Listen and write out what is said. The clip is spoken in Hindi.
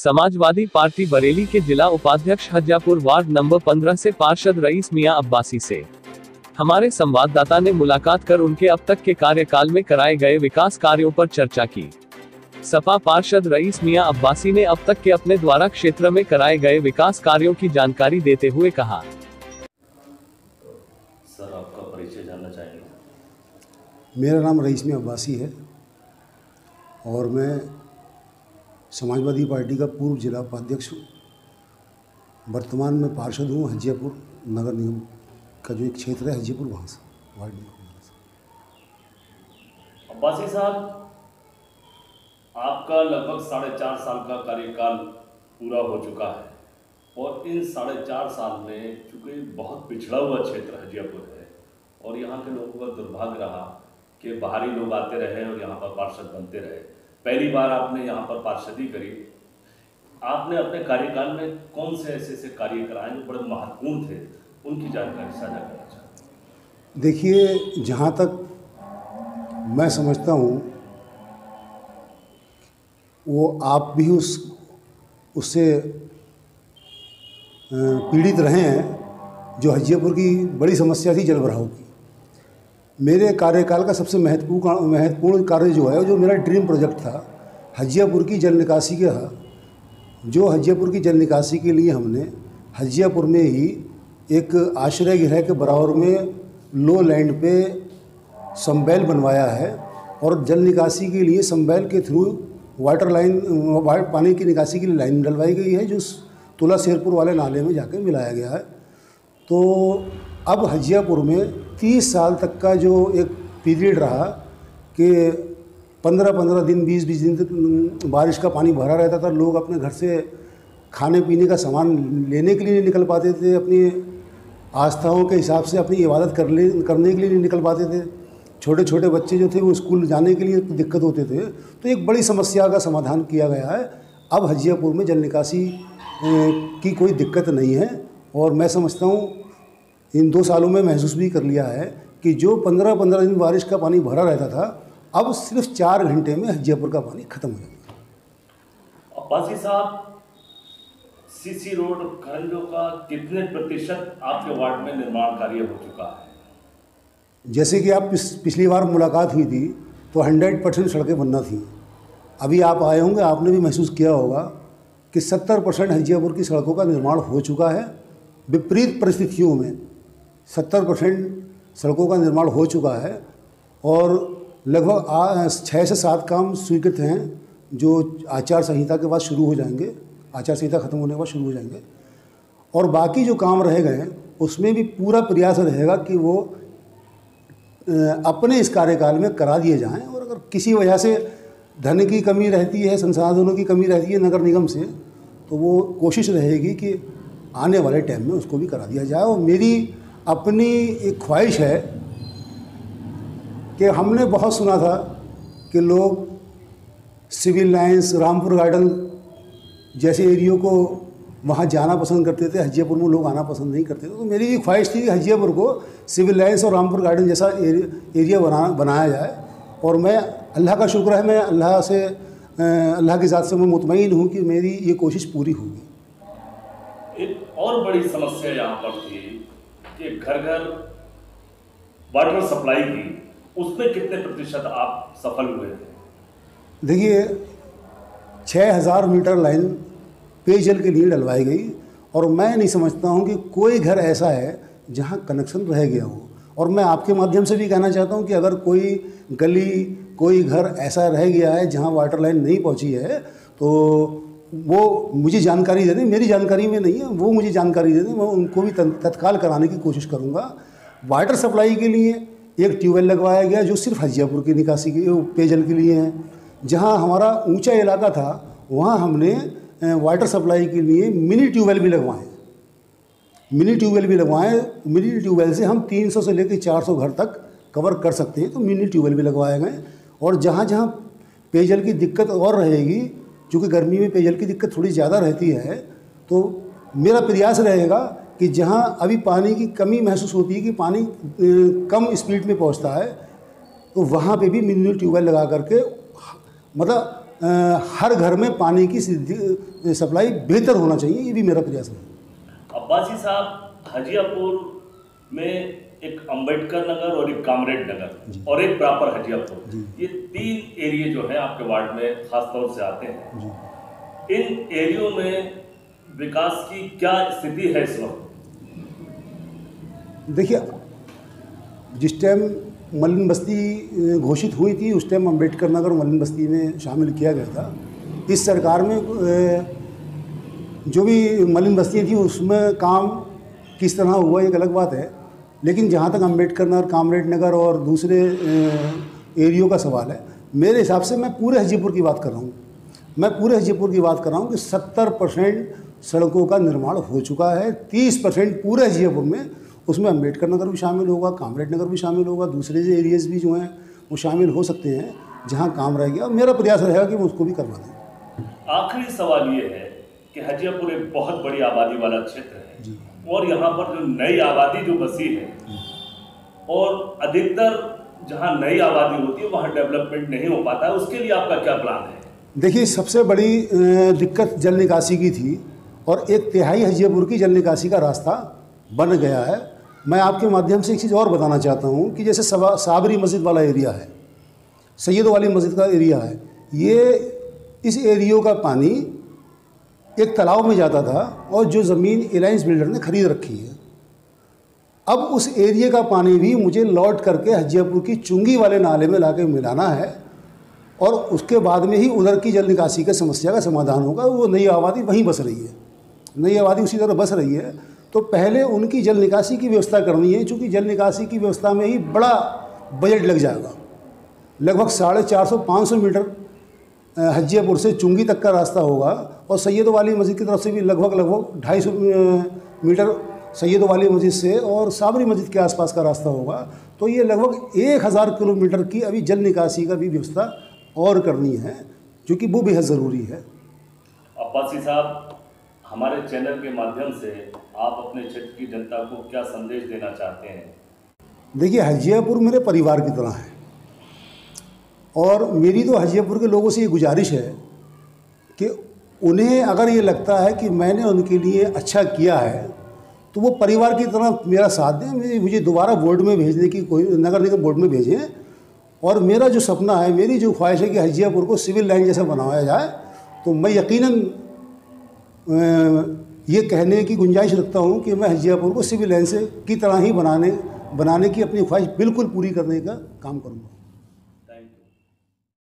समाजवादी पार्टी बरेली के जिला उपाध्यक्ष हज्जापुर वार्ड नंबर 15 से पार्षद रईस मियां अब्बासी से हमारे संवाददाता ने मुलाकात कर उनके अब तक के कार्यकाल में कराए गए विकास कार्यों पर चर्चा की। सपा पार्षद रईस मियां अब्बासी ने अब तक के अपने द्वारा क्षेत्र में कराए गए विकास कार्यों की जानकारी देते हुए कहा। सर, आपका परिचय जानना चाहेंगे? मेरा नाम रईस मियां अब्बासी है और मैं समाजवादी पार्टी का पूर्व जिला उपाध्यक्ष हूँ। वर्तमान में पार्षद हूँ हज्जियापुर नगर निगम का जो एक क्षेत्र है हज्जियापुर, वहाँ से वार्ड नंबर 15 से। अब्बासी साहब, आपका लगभग 4.5 साल का कार्यकाल पूरा हो चुका है और इन 4.5 साल में चूँकि बहुत पिछड़ा हुआ क्षेत्र हज्जियापुर है और यहाँ के लोगों का दुर्भाग्य रहा कि बाहरी लोग आते रहे और यहाँ पर पार्षद बनते रहे। पहली बार आपने यहाँ पर पार्षदी करी। आपने अपने कार्यकाल में कौन से ऐसे कार्य कराए जो बड़े महत्वपूर्ण थे, उनकी जानकारी साझा करना चाहते हैं? देखिए, जहाँ तक मैं समझता हूँ वो आप भी उससे पीड़ित रहे हैं। जो हज्जियापुर की बड़ी समस्या थी जलभराव की, मेरे कार्यकाल का सबसे महत्वपूर्ण कार्य जो है, जो मेरा ड्रीम प्रोजेक्ट था हज्जियापुर की जल निकासी का, जो हज्जियापुर की जल निकासी के लिए हमने हज्जियापुर में ही एक आश्रय गृह के बराबर में लो लैंड पे समबैल बनवाया है और जल निकासी के लिए समबैल के थ्रू वाटर लाइन, पानी की निकासी के लिए लाइन डलवाई गई है, जो तुला शेरपुर वाले नाले में जाकर मिलाया गया है। तो अब हज्जियापुर में 30 साल तक का जो एक पीरियड रहा कि 15-15 दिन 20-20 दिन तक बारिश का पानी भरा रहता था, लोग अपने घर से खाने पीने का सामान लेने के लिए नहीं निकल पाते थे, अपनी आस्थाओं के हिसाब से अपनी इबादत करने के लिए नहीं निकल पाते थे। छोटे छोटे बच्चे जो थे वो स्कूल जाने के लिए दिक्कत होते थे। तो एक बड़ी समस्या का समाधान किया गया है। अब हज्जियापुर में जल निकासी की कोई दिक्कत नहीं है और मैं समझता हूँ इन 2 सालों में महसूस भी कर लिया है कि जो 15-15 दिन बारिश का पानी भरा रहता था, अब सिर्फ 4 घंटे में हज्जियापुर का पानी खत्म हो जाएगा। अब्बासी साहब, सीसी रोड खंडों का कितने प्रतिशत आपके वार्ड में निर्माण कार्य हो चुका है? जैसे कि आप पिछली बार मुलाकात हुई थी तो 100% सड़कें बनना थी। अभी आप आए होंगे, आपने भी महसूस किया होगा कि 70% हज्जियापुर की सड़कों का निर्माण हो चुका है। विपरीत परिस्थितियों में 70% सड़कों का निर्माण हो चुका है और लगभग 6 से 7 काम स्वीकृत हैं, जो आचार संहिता के बाद शुरू हो जाएंगे, आचार संहिता खत्म होने के बाद शुरू हो जाएंगे। और बाकी जो काम रह गए हैं उसमें भी पूरा प्रयास रहेगा कि वो अपने इस कार्यकाल में करा दिए जाएं। और अगर किसी वजह से धन की कमी रहती है, संसाधनों की कमी रहती है नगर निगम से, तो वो कोशिश रहेगी कि आने वाले टाइम में उसको भी करा दिया जाए। और मेरी अपनी एक ख्वाहिश है कि हमने बहुत सुना था कि लोग सिविल लाइन्स, रामपुर गार्डन जैसे एरियो को वहाँ जाना पसंद करते थे, हज्जियापुर में लोग आना पसंद नहीं करते थे। तो मेरी भी ख्वाहिश थी कि हज्जियापुर को सिविल लाइन्स और रामपुर गार्डन जैसा एरिया बनाया जाए। और मैं, अल्लाह का शुक्र है, मैं अल्लाह की ज़ात से मैं मुतमईन हूँ कि मेरी ये कोशिश पूरी होगी। एक और बड़ी समस्या यहाँ पर थी कि घर घर वाटर सप्लाई की, उसमें कितने प्रतिशत आप सफल हुए थे? देखिए, 6000 मीटर लाइन पेयजल के लिए डलवाई गई और मैं नहीं समझता हूँ कि कोई घर ऐसा है जहाँ कनेक्शन रह गया हो। और मैं आपके माध्यम से भी कहना चाहता हूँ कि अगर कोई गली, कोई घर ऐसा रह गया है जहाँ वाटर लाइन नहीं पहुँची है तो वो मुझे जानकारी दे दें। मेरी जानकारी में नहीं है, वो मुझे जानकारी दे दें, मैं उनको भी तत्काल कराने की कोशिश करूँगा। वाटर सप्लाई के लिए एक ट्यूबवेल लगवाया गया जो सिर्फ हज्जियापुर की निकासी के पेयजल के लिए है। जहाँ हमारा ऊंचा इलाका था वहाँ हमने वाटर सप्लाई के लिए मिनी ट्यूबवेल भी लगवाए। मिनी ट्यूबवेल से हम 300 से लेकर 400 घर तक कवर कर सकते हैं, तो मिनी ट्यूबवेल भी लगवाए गए। और जहाँ जहाँ पेयजल की दिक्कत और रहेगी, चूँकि गर्मी में पेयजल की दिक्कत थोड़ी ज़्यादा रहती है, तो मेरा प्रयास रहेगा कि जहाँ अभी पानी की कमी महसूस होती है कि पानी कम स्पीड में पहुँचता है, तो वहाँ पे भी मिनी ट्यूबवेल लगा करके मतलब हर घर में पानी की सप्लाई बेहतर होना चाहिए, ये भी मेरा प्रयास है। अब्बासी साहब, हजियापुर में एक अंबेडकर नगर और एक कामरेड नगर और एक प्रॉपर हजियापुर, ये 3 एरिया जो है आपके वार्ड में खास तौर से आते हैं। इन एरियो में विकास की क्या स्थिति है इस वक्त? देखिए, जिस टाइम मलिन बस्ती घोषित हुई थी उस टाइम अंबेडकर नगर मलिन बस्ती में शामिल किया गया था। इस सरकार में जो भी मलिन बस्तियाँ थी उसमें काम किस तरह हुआ एक अलग बात है, लेकिन जहाँ तक अंबेडकर नगर, कामरेड नगर और दूसरे एरियो का सवाल है, मेरे हिसाब से मैं पूरे हजीपुर की बात कर रहा हूँ। मैं पूरे हजीपुर की बात कर रहा हूँ कि 70% सड़कों का निर्माण हो चुका है। 30% पूरे हजीपुर में, उसमें अंबेडकर नगर भी शामिल होगा, कामरेड नगर भी शामिल होगा, दूसरे जो एरियाज़ भी जो हैं वो शामिल हो सकते हैं जहाँ काम रह गया, और मेरा प्रयास रहेगा कि मैं उसको भी करवा दूँ। आखिरी सवाल ये है कि हजियापुर एक बहुत बड़ी आबादी वाला क्षेत्र है जी। और यहाँ पर जो नई आबादी जो बसी है, और अधिकतर जहाँ नई आबादी होती है वहाँ डेवलपमेंट नहीं हो पाता है, उसके लिए आपका क्या प्लान है? देखिए, सबसे बड़ी दिक्कत जल निकासी की थी, और 1/3 हजियापुर की जल निकासी का रास्ता बन गया है। मैं आपके माध्यम से एक चीज़ और बताना चाहता हूँ कि जैसे साबरी मस्जिद वाला एरिया है, सैयद वाली मस्जिद का एरिया है, ये इस एरियो का पानी एक तालाब में जाता था और जो ज़मीन एलायंस बिल्डर ने ख़रीद रखी है, अब उस एरिया का पानी भी मुझे लौट करके हजियापुर की चुंगी वाले नाले में लाके मिलाना है, और उसके बाद में ही उधर की जल निकासी की समस्या का समाधान होगा। वो नई आबादी वहीं बस रही है, नई आबादी उसी तरह बस रही है, तो पहले उनकी जल निकासी की व्यवस्था करनी है, क्योंकि जल निकासी की व्यवस्था में ही बड़ा बजट लग जाएगा। लगभग 450-500 मीटर हजियापुर से चुंगी तक का रास्ता होगा, और सैयद वाली मस्जिद की तरफ से भी लगभग 250 मीटर सैयद वाली मस्जिद से और साबरी मस्जिद के आसपास का रास्ता होगा। तो ये लगभग 1000 किलोमीटर की अभी जल निकासी का भी व्यवस्था और करनी है, जो कि वो बेहद ज़रूरी है। अब्बासी साहब, हमारे चैनल के माध्यम से आप अपने क्षेत्र की जनता को क्या संदेश देना चाहते हैं? देखिए, हजियापुर मेरे परिवार की तरह है, और मेरी तो हजियापुर के लोगों से ये गुजारिश है कि उन्हें अगर ये लगता है कि मैंने उनके लिए अच्छा किया है तो वो परिवार की तरह मेरा साथ दें, मुझे दोबारा बोर्ड में भेजने की, कोई नगर निगम बोर्ड में भेजें। और मेरा जो सपना है, मेरी जो ख्वाहिश है कि हजियापुर को सिविल लाइन जैसा बनाया जाए, तो मैं यकीनन ये कहने की गुंजाइश रखता हूँ कि मैं हजियापुर को सिविल लाइन से की तरह ही बनाने की अपनी ख्वाहिश बिल्कुल पूरी करने का काम करूँगा।